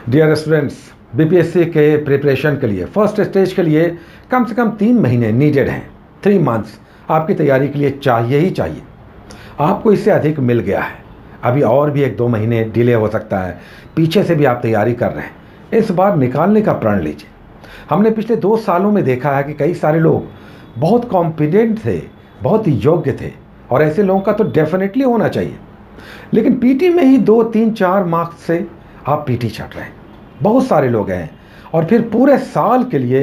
Dear students, BPSC के preparation के लिए फर्स्ट स्टेज के लिए कम से कम 3 महीने नीडेड हैं। 3 मंथ्स आपकी तैयारी के लिए चाहिए ही चाहिए। आपको इससे अधिक मिल गया है, अभी और भी 1-2 महीने डिले हो सकता है। पीछे से भी आप तैयारी कर रहे हैं, इस बार निकालने का प्रण लीजिए। हमने पिछले 2 सालों में देखा है कि कई सारे लोग बहुत कॉम्पिटेंट थे, बहुत योग्य थे, और ऐसे लोगों का तो डेफिनेटली होना चाहिए। लेकिन पीटी में ही 2-3-4 मार्क्स से आप पीटी छट रहे हैं। बहुत सारे लोग हैं और फिर पूरे साल के लिए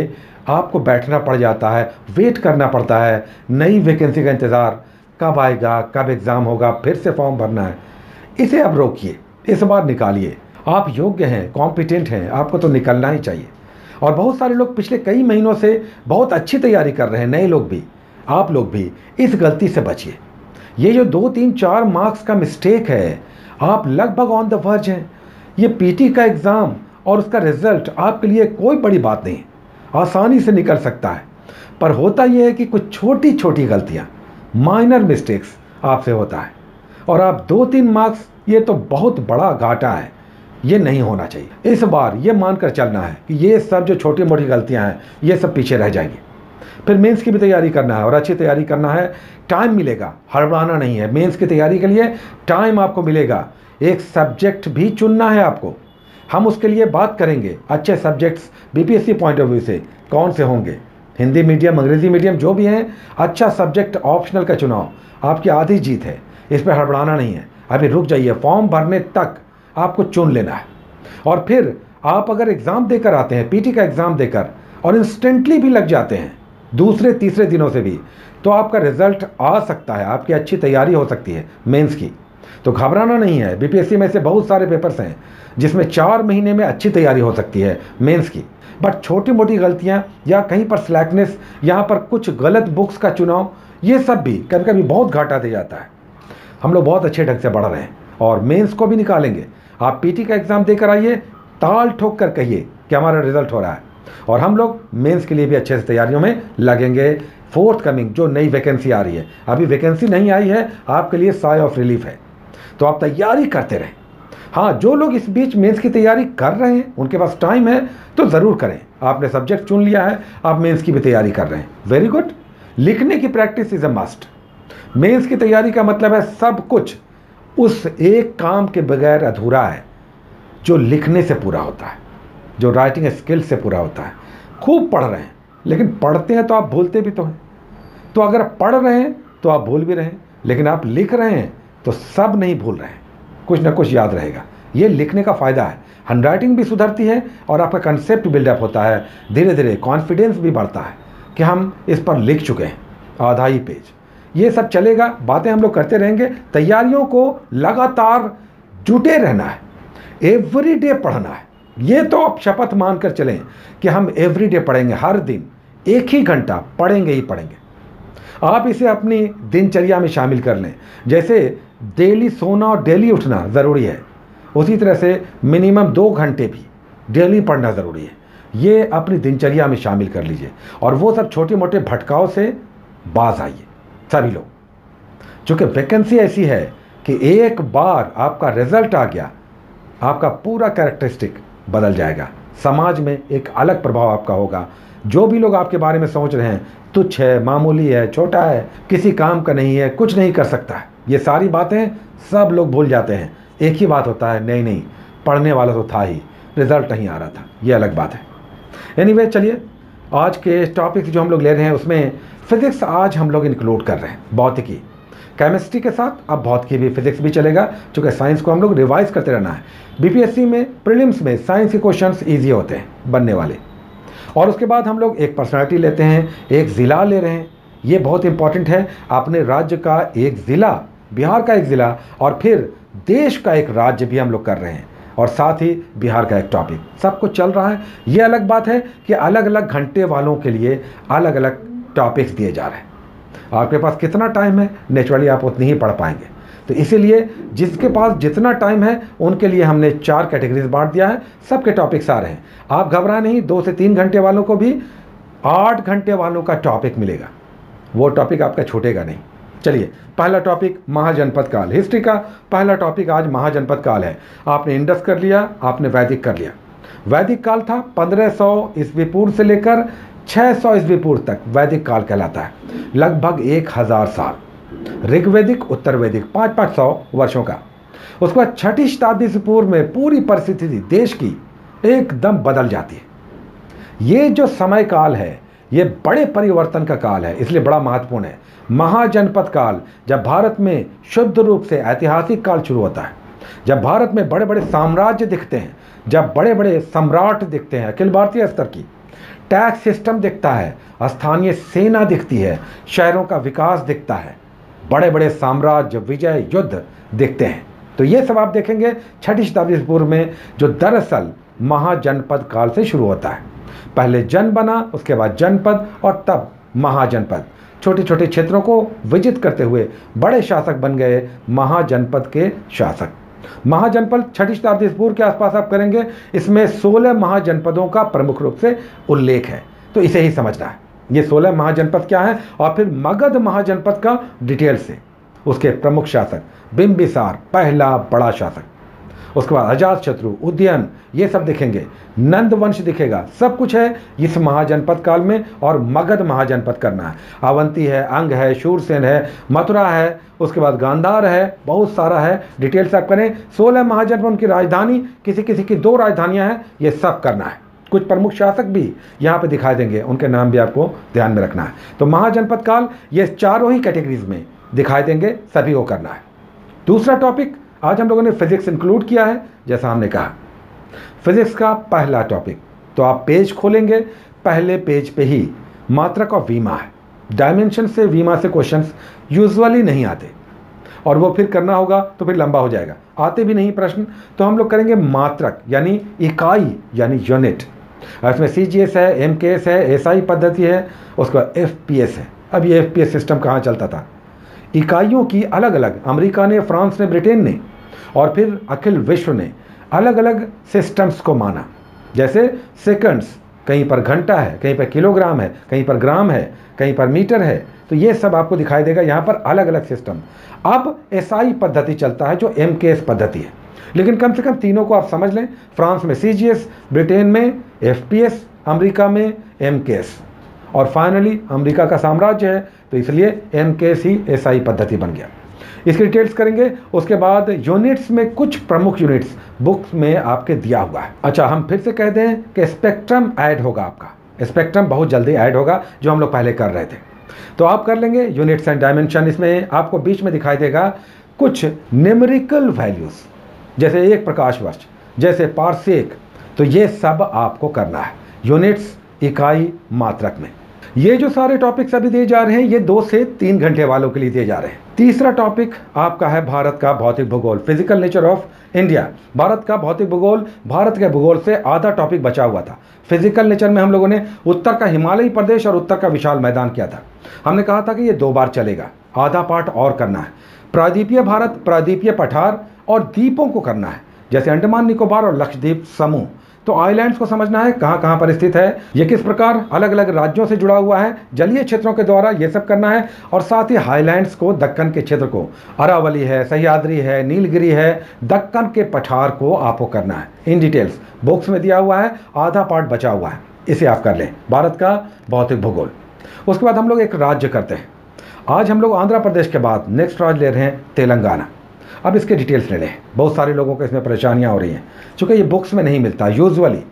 आपको बैठना पड़ जाता है, वेट करना पड़ता है, नई वैकेंसी का इंतज़ार, कब आएगा, कब एग्ज़ाम होगा, फिर से फॉर्म भरना है। इसे अब रोकिए, इस बार निकालिए। आप योग्य हैं, कॉम्पिटेंट हैं, आपको तो निकलना ही चाहिए। और बहुत सारे लोग पिछले कई महीनों से बहुत अच्छी तैयारी कर रहे हैं, नए लोग भी, आप लोग भी इस गलती से बचिए। ये जो 2-3-4 मार्क्स का मिस्टेक है, आप लगभग ऑन द वर्ज हैं। ये पीटी का एग्ज़ाम और उसका रिजल्ट आपके लिए कोई बड़ी बात नहीं है, आसानी से निकल सकता है। पर होता यह है कि कुछ छोटी छोटी गलतियां, माइनर मिस्टेक्स आपसे होता है, और आप 2-3 मार्क्स, ये तो बहुत बड़ा घाटा है, ये नहीं होना चाहिए। इस बार ये मानकर चलना है कि ये सब जो छोटी मोटी गलतियां हैं, ये सब पीछे रह जाएंगी। फिर मेंस की भी तैयारी करना है और अच्छी तैयारी करना है। टाइम मिलेगा, हड़बड़ाना नहीं है। मेंस की तैयारी के लिए टाइम आपको मिलेगा। एक सब्जेक्ट भी चुनना है आपको, हम उसके लिए बात करेंगे। अच्छे subjects BPSC point of view से कौन से होंगे, हिंदी मीडियम, अंग्रेजी मीडियम, जो भी हैं, अच्छा सब्जेक्ट ऑप्शनल का चुनाव आपकी आधी जीत है। इस पर हड़बड़ाना नहीं है, अभी रुक जाइए। फॉर्म भरने तक आपको चुन लेना है। और फिर आप अगर एग्ज़ाम देकर आते हैं, पीटी का एग्ज़ाम देकर, और इंस्टेंटली भी लग जाते हैं दूसरे तीसरे दिनों से भी, तो आपका रिजल्ट आ सकता है, आपकी अच्छी तैयारी हो सकती है मेंस की। तो घबराना नहीं है। बीपीएससी में से बहुत सारे पेपर्स हैं जिसमें 4 महीने में अच्छी तैयारी हो सकती है मेंस की। बट छोटी मोटी गलतियां या कहीं पर स्लैकनेस, यहाँ पर कुछ गलत बुक्स का चुनाव, ये सब भी कभी कभी बहुत घाटा दे जाता है। हम लोग बहुत अच्छे ढंग से बढ़ रहे हैं और मेंस को भी निकालेंगे। आप पीटी का एग्ज़ाम देकर आइए, ताल ठोक कर कहिए कि हमारा रिजल्ट हो रहा है, और हम लोग मेंस के लिए भी अच्छे से तैयारियों में लगेंगे। फोर्थ कमिंग जो नई वैकेंसी आ रही है, अभी वैकेंसी नहीं आई है, आपके लिए साय ऑफ रिलीफ है, तो आप तैयारी करते रहें। हाँ, जो लोग इस बीच मेंस की तैयारी कर रहे हैं, उनके पास टाइम है तो ज़रूर करें। आपने सब्जेक्ट चुन लिया है, आप मेंस की भी तैयारी कर रहे हैं, वेरी गुड। लिखने की practice is a must. Mains की तैयारी का मतलब है सब कुछ उस एक काम के बगैर अधूरा है जो लिखने से पूरा होता है, जो राइटिंग स्किल से पूरा होता है। खूब पढ़ रहे हैं, लेकिन पढ़ते हैं तो आप भूलते भी तो हैं। तो अगर आप पढ़ रहे हैं तो आप भूल भी रहे हैं, लेकिन आप लिख रहे हैं तो सब नहीं भूल रहे हैं, कुछ ना कुछ याद रहेगा। ये लिखने का फ़ायदा है। हैंडराइटिंग भी सुधरती है और आपका कंसेप्ट बिल्डअप होता है। धीरे धीरे कॉन्फिडेंस भी बढ़ता है कि हम इस पर लिख चुके हैं, आधा ही पेज। ये सब चलेगा, बातें हम लोग करते रहेंगे। तैयारियों को लगातार जुटे रहना है, एवरीडे पढ़ना है। ये तो आप शपथ मान कर चलें कि हम एवरीडे पढ़ेंगे, हर दिन 1 ही घंटा पढ़ेंगे ही पढ़ेंगे। आप इसे अपनी दिनचर्या में शामिल कर लें। जैसे डेली सोना और डेली उठना ज़रूरी है, उसी तरह से मिनिमम 2 घंटे भी डेली पढ़ना ज़रूरी है। ये अपनी दिनचर्या में शामिल कर लीजिए और वो सब छोटे मोटे भटकाव से बाज आइए सभी लोग। चूँकि वैकेंसी ऐसी है कि एक बार आपका रिजल्ट आ गया, आपका पूरा कैरेक्टरिस्टिक बदल जाएगा। समाज में एक अलग प्रभाव आपका होगा। जो भी लोग आपके बारे में सोच रहे हैं तुच्छ है, मामूली है, छोटा है, किसी काम का नहीं है, कुछ नहीं कर सकता है, ये सारी बातें सब लोग भूल जाते हैं। एक ही बात होता है, नहीं पढ़ने वाला तो था ही, रिजल्ट नहीं आ रहा था, ये अलग बात है। एनीवे, चलिए आज के टॉपिक जो हम लोग ले रहे हैं उसमें फिजिक्स आज हम लोग इंक्लूड कर रहे हैं। भौतिकी, केमिस्ट्री के साथ अब भौतिकी भी, फिजिक्स भी चलेगा, चूँकि साइंस को हम लोग रिवाइज करते रहना है। बीपीएससी में प्रीलिम्स में साइंस के क्वेश्चंस ईजी होते हैं बनने वाले। और उसके बाद हम लोग एक पर्सनालिटी लेते हैं, एक ज़िला ले रहे हैं। ये बहुत इंपॉर्टेंट है। अपने राज्य का एक ज़िला, बिहार का एक ज़िला, और फिर देश का एक राज्य भी हम लोग कर रहे हैं, और साथ ही बिहार का एक टॉपिक, सब कुछ चल रहा है। ये अलग बात है कि अलग अलग घंटे वालों के लिए अलग अलग टॉपिक्स दिए जा रहे हैं। आपके पास कितना टाइम है, नेचुरली आप उतनी ही पढ़ पाएंगे। तो इसीलिए जिसके पास जितना टाइम है उनके लिए हमने 4 कैटेगरीज बांट दिया है। सबके टॉपिक्स आ रहे हैं, आप घबरा नहीं। 2 से 3 घंटे वालों को भी 8 घंटे वालों का टॉपिक मिलेगा, वो टॉपिक आपका छूटेगा नहीं। चलिए, पहला टॉपिक महाजनपद काल। हिस्ट्री का पहला टॉपिक आज महाजनपद काल है। आपने इंडस कर लिया, आपने वैदिक कर लिया, वैदिक काल था 1500 ईस्वी पूर्व से लेकर 600 ईस्वी पूर्व तक वैदिक काल कहलाता है, लगभग 1000 साल। ऋग्वैदिक उत्तर वैदिक 500 वर्षों का। उसके बाद 6ठी शताब्दी से पूर्व में पूरी परिस्थिति देश की एकदम बदल जाती है। ये जो समय काल है ये बड़े परिवर्तन का काल है, इसलिए बड़ा महत्वपूर्ण है। महाजनपद काल, जब भारत में शुद्ध रूप से ऐतिहासिक काल शुरू होता है, जब भारत में बड़े बड़े साम्राज्य दिखते हैं, जब बड़े बड़े सम्राट दिखते हैं, अखिल भारतीय स्तर की टैक्स सिस्टम दिखता है, स्थानीय सेना दिखती है, शहरों का विकास दिखता है, बड़े बड़े साम्राज्य, विजय, युद्ध दिखते हैं। तो ये सब आप देखेंगे 6ठी शताब्दी से पूर्व में, जो दरअसल महाजनपद काल से शुरू होता है। पहले जन बना, उसके बाद जनपद और तब महाजनपद। छोटे छोटे क्षेत्रों को विजित करते हुए बड़े शासक बन गए महाजनपद के शासक। महाजनपद 6ठी शताब्दी से पूर्व के आसपास आप करेंगे, इसमें 16 महाजनपदों का प्रमुख रूप से उल्लेख है, तो इसे ही समझना है। ये 16 महाजनपद क्या है, और फिर मगध महाजनपद का डिटेल से उसके प्रमुख शासक बिंबिसार, पहला बड़ा शासक। उसके बाद अजातशत्रु, उदयन, ये सब दिखेंगे, नंद वंश दिखेगा, सब कुछ है इस महाजनपद काल में। और मगध महाजनपद करना है, अवंती है, अंग है, शूरसेन है, मथुरा है, उसके बाद गांधार है, बहुत सारा है, डिटेल से आप करें। 16 महाजनपद, उनकी राजधानी, किसी किसी की 2 राजधानियां हैं, ये सब करना है। कुछ प्रमुख शासक भी यहाँ पे दिखाई देंगे, उनके नाम भी आपको ध्यान में रखना है। तो महाजनपद काल ये चारों ही कैटेगरीज में दिखाई देंगे, सभी को करना है। दूसरा टॉपिक, आज हम लोगों ने फिजिक्स इंक्लूड किया है, जैसा हमने कहा फिजिक्स का पहला टॉपिक। तो आप पेज खोलेंगे, पहले पेज पे ही मात्रक और विमा है। डायमेंशन से, विमा से क्वेश्चंस यूजुअली नहीं आते, और वो फिर करना होगा तो फिर लंबा हो जाएगा, आते भी नहीं प्रश्न। तो हम लोग करेंगे मात्रक यानी इकाई यानी यूनिट। इसमें CGS है, MKS है, SI पद्धति है, उसके बाद FPS है। अब ये FPS सिस्टम कहाँ चलता था, इकाइयों की अलग अलग, अमेरिका ने, फ्रांस ने, ब्रिटेन ने और फिर अखिल विश्व ने अलग अलग सिस्टम्स को माना। जैसे सेकंड्स, कहीं पर घंटा है, कहीं पर किलोग्राम है, कहीं पर ग्राम है, कहीं पर मीटर है। तो ये सब आपको दिखाई देगा यहाँ पर अलग अलग सिस्टम। अब SI पद्धति चलता है जो MKS पद्धति है, लेकिन कम से कम तीनों को आप समझ लें। फ्रांस में CGS, ब्रिटेन में FPS, अमेरिका में MKS, और फाइनली अमेरिका का साम्राज्य है तो इसलिए MKS ही SI पद्धति बन गया। इसकी डिटेल्स करेंगे। उसके बाद यूनिट्स में कुछ प्रमुख यूनिट्स बुक्स में आपके दिया हुआ है। अच्छा, हम फिर से कह दें कि स्पेक्ट्रम ऐड होगा, आपका स्पेक्ट्रम बहुत जल्दी ऐड होगा, जो हम लोग पहले कर रहे थे। तो आप कर लेंगे यूनिट्स एंड डायमेंशन। इसमें आपको बीच में दिखाई देगा कुछ न्यूमेरिकल वैल्यूज, जैसे 1 प्रकाश वर्ष, जैसे पारसेक। तो ये सब आपको करना है यूनिट्स, इकाई, मात्रक में। ये जो सारे टॉपिक्स अभी दिए जा रहे हैं, ये 2 से 3 घंटे वालों के लिए दिए जा रहे हैं। तीसरा टॉपिक आपका है भारत का भौतिक भूगोल, physical nature of India. Bharat का भौतिक भूगोल, भारत के भूगोल से आधा टॉपिक बचा हुआ था। फिजिकल नेचर में हम लोगों ने उत्तर का हिमालयी प्रदेश और उत्तर का विशाल मैदान किया था। हमने कहा था कि ये 2 बार चलेगा, आधा पार्ट और करना है। प्रायद्वीपीय भारत, प्रायद्वीपीय पठार और द्वीपों को करना है, जैसे अंडमान निकोबार और लक्षद्वीप समूह। तो आइलैंड्स को समझना है, कहाँ कहाँ पर स्थित है, ये किस प्रकार अलग अलग राज्यों से जुड़ा हुआ है, जलीय क्षेत्रों के द्वारा ये सब करना है। और साथ ही हाईलैंड्स को, दक्कन के क्षेत्र को, अरावली है, सह्याद्री है, नीलगिरी है, दक्कन के पठार को आपको करना है इन डिटेल्स। बुक्स में दिया हुआ है, आधा पार्ट बचा हुआ है, इसे आप कर लें, भारत का भौतिक भूगोल। उसके बाद हम लोग एक राज्य करते हैं। आज हम लोग आंध्र प्रदेश के बाद नेक्स्ट राज्य ले रहे हैं तेलंगाना। अब इसके डिटेल्स ले लें, बहुत सारे लोगों को इसमें परेशानियां हो रही हैं, क्योंकि ये बुक्स में नहीं मिलता, यूजुअली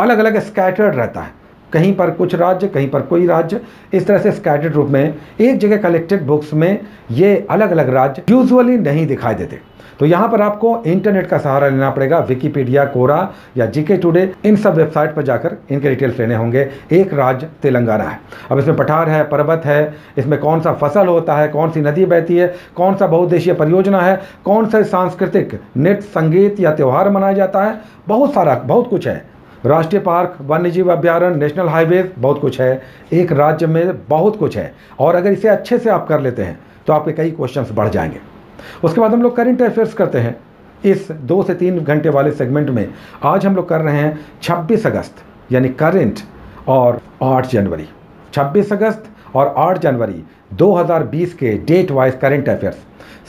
अलग अलग स्कैटर्ड रहता है, कहीं पर कुछ राज्य, कहीं पर कोई राज्य, इस तरह से स्कैटर्ड रूप में एक जगह कलेक्टेड बुक्स में ये अलग अलग राज्य यूजुअली नहीं दिखाई देते। तो यहाँ पर आपको इंटरनेट का सहारा लेना पड़ेगा, विकिपीडिया, कोरा या जीके टुडे, इन सब वेबसाइट पर जाकर इनके डिटेल्स लेने होंगे। एक राज्य तेलंगाना है। अब इसमें पठार है, पर्वत है, इसमें कौन सा फसल होता है, कौन सी नदी बहती है, कौन सा बहुउद्देशीय परियोजना है, कौन सा सांस्कृतिक नृत्य, संगीत या त्यौहार मनाया जाता है, बहुत सारा, बहुत कुछ है। राष्ट्रीय पार्क, वन्यजीव अभ्यारण्य, नेशनल हाईवेज, बहुत कुछ है। एक राज्य में बहुत कुछ है, और अगर इसे अच्छे से आप कर लेते हैं तो आपके कई क्वेश्चंस बढ़ जाएंगे। उसके बाद हम लोग करंट अफेयर्स करते हैं इस 2 से 3 घंटे वाले सेगमेंट में। आज हम लोग कर रहे हैं 26 अगस्त यानी करंट और 8 जनवरी। 26 अगस्त और 8 जनवरी 2020 के डेट वाइज करंट अफेयर्स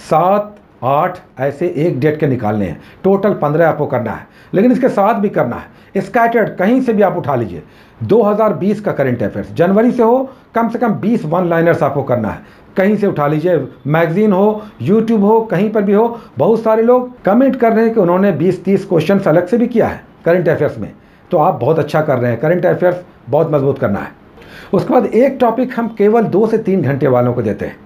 7, 8 ऐसे एक डेट के निकालने हैं, टोटल 15 आपको करना है। लेकिन इसके साथ भी करना है स्कैटर्ड, कहीं से भी आप उठा लीजिए। 2020 का करंट अफेयर्स जनवरी से हो, कम से कम 20 वन लाइनर्स आपको करना है, कहीं से उठा लीजिए। मैगजीन हो, यूट्यूब हो, कहीं पर भी हो। बहुत सारे लोग कमेंट कर रहे हैं कि उन्होंने 20-30 क्वेश्चन अलग से भी किया है करंट अफेयर्स में, तो आप बहुत अच्छा कर रहे हैं। करंट अफेयर्स बहुत मजबूत करना है। उसके बाद एक टॉपिक हम केवल 2 से 3 घंटे वालों को देते हैं,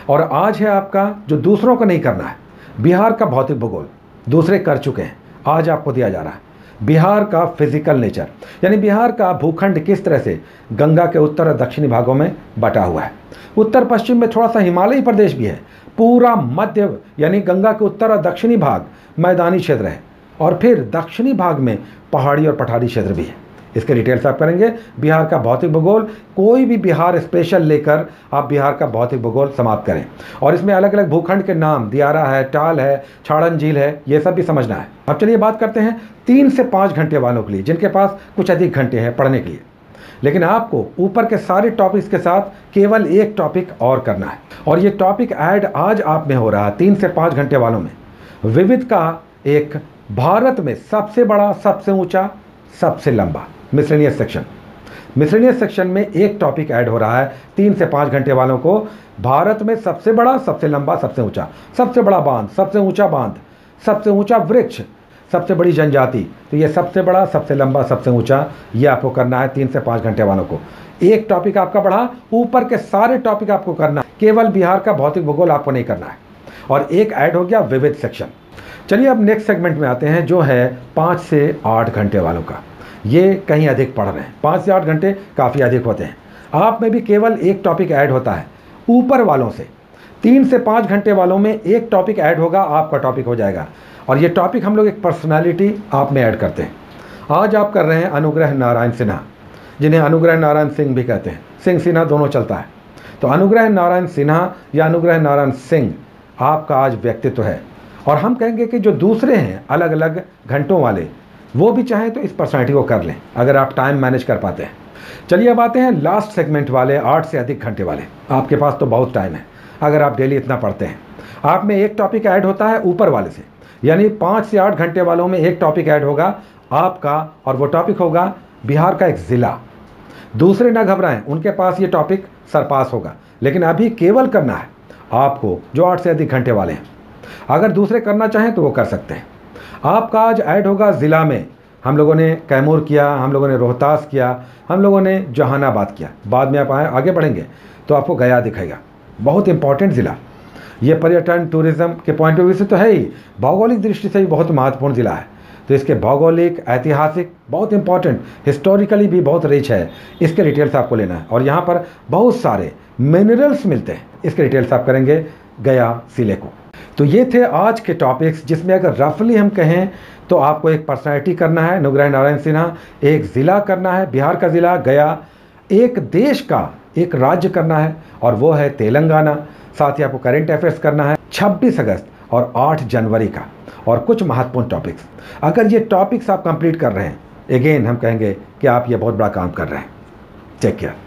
और आज है आपका जो दूसरों को नहीं करना है, बिहार का भौतिक भूगोल। दूसरे कर चुके हैं, आज आपको दिया जा रहा है बिहार का फिजिकल नेचर, यानी बिहार का भूखंड किस तरह से गंगा के उत्तर और दक्षिणी भागों में बटा हुआ है। उत्तर पश्चिम में थोड़ा सा हिमालयी प्रदेश भी है। पूरा मध्य यानी गंगा के उत्तर और दक्षिणी भाग मैदानी क्षेत्र है, और फिर दक्षिणी भाग में पहाड़ी और पठारी क्षेत्र भी है। इसके डिटेल्स आप करेंगे। बिहार का भौतिक भूगोल, कोई भी बिहार स्पेशल लेकर आप बिहार का भौतिक भूगोल समाप्त करें, और इसमें अलग अलग भूखंड के नाम, दियारा है, टाल है, छाड़न झील है, ये सब भी समझना है। अब चलिए बात करते हैं 3 से 5 घंटे वालों के लिए, जिनके पास कुछ अधिक घंटे हैं पढ़ने के लिए। लेकिन आपको ऊपर के सारे टॉपिक्स के साथ केवल एक टॉपिक और करना है, और ये टॉपिक ऐड आज आप में हो रहा है 3 से 5 घंटे वालों में। विविध का एक भारत में सबसे बड़ा, सबसे ऊंचा, सबसे लंबा मिसलेनियस सेक्शन। मिसलेनियस सेक्शन में एक टॉपिक ऐड हो रहा है 3 से 5 घंटे वालों को। भारत में सबसे बड़ा, सबसे लंबा, सबसे ऊंचा, सबसे बड़ा बांध, सबसे ऊंचा बांध, सबसे ऊंचा वृक्ष, सबसे बड़ी जनजाति। तो ये सबसे बड़ा, सबसे लंबा, सबसे ऊंचा, ये आपको करना है 3 से 5 घंटे वालों को। एक टॉपिक आपका बढ़ा, ऊपर के सारे टॉपिक आपको करना है, केवल बिहार का भौतिक भूगोल आपको नहीं करना है। और एक ऐड हो गया विविध सेक्शन। चलिए अब नेक्स्ट सेगमेंट में आते हैं, जो है 5 से 8 घंटे वालों का। ये कहीं अधिक पढ़ रहे हैं, 5 से 8 घंटे काफ़ी अधिक होते हैं। आप में भी केवल एक टॉपिक ऐड होता है ऊपर वालों से। 3 से 5 घंटे वालों में एक टॉपिक ऐड होगा, आपका टॉपिक हो जाएगा। और ये टॉपिक हम लोग एक पर्सनालिटी आप में ऐड करते हैं। आज आप कर रहे हैं अनुग्रह नारायण सिन्हा, जिन्हें अनुग्रह नारायण सिंह भी कहते हैं, सिंह सिन्हा दोनों चलता है। तो अनुग्रह नारायण सिन्हा या अनुग्रह नारायण सिंह आपका आज व्यक्तित्व है। और हम कहेंगे कि जो दूसरे हैं अलग अलग घंटों वाले, वो भी चाहें तो इस पर्सनालिटी को कर लें, अगर आप टाइम मैनेज कर पाते हैं। चलिए अब आते हैं लास्ट सेगमेंट वाले, 8 से अधिक घंटे वाले। आपके पास तो बहुत टाइम है अगर आप डेली इतना पढ़ते हैं। आप में एक टॉपिक ऐड होता है ऊपर वाले से, यानी 5 से 8 घंटे वालों में एक टॉपिक ऐड होगा आपका, और वो टॉपिक होगा बिहार का एक ज़िला। दूसरे ना घबराएं, उनके पास ये टॉपिक सरपास होगा, लेकिन अभी केवल करना है आपको जो 8 से अधिक घंटे वाले हैं। अगर दूसरे करना चाहें तो वो कर सकते हैं। आपका आज ऐड होगा ज़िला में। हम लोगों ने कैमूर किया, हम लोगों ने रोहतास किया, हम लोगों ने जहानाबाद किया। बाद में आप आगे बढ़ेंगे तो आपको गया दिखेगा, बहुत इंपॉर्टेंट ज़िला। ये पर्यटन टूरिज़्म के पॉइंट ऑफ व्यू से तो है ही, भौगोलिक दृष्टि से भी बहुत महत्वपूर्ण ज़िला है। तो इसके भौगोलिक, ऐतिहासिक बहुत इंपॉर्टेंट, हिस्टोरिकली भी बहुत रिच है। इसके डिटेल्स आपको लेना है, और यहाँ पर बहुत सारे मिनरल्स मिलते हैं। इसके डिटेल्स आप करेंगे गया ज़िले को। तो ये थे आज के टॉपिक्स, जिसमें अगर रफली हम कहें तो आपको एक पर्सनैलिटी करना है अनुग्रह नारायण सिन्हा, एक ज़िला करना है बिहार का ज़िला गया, एक देश का एक राज्य करना है और वो है तेलंगाना। साथ ही आपको करंट अफेयर्स करना है 26 अगस्त और 8 जनवरी का, और कुछ महत्वपूर्ण टॉपिक्स। अगर ये टॉपिक्स आप कंप्लीट कर रहे हैं, अगेन हम कहेंगे कि आप ये बहुत बड़ा काम कर रहे हैं। Take care.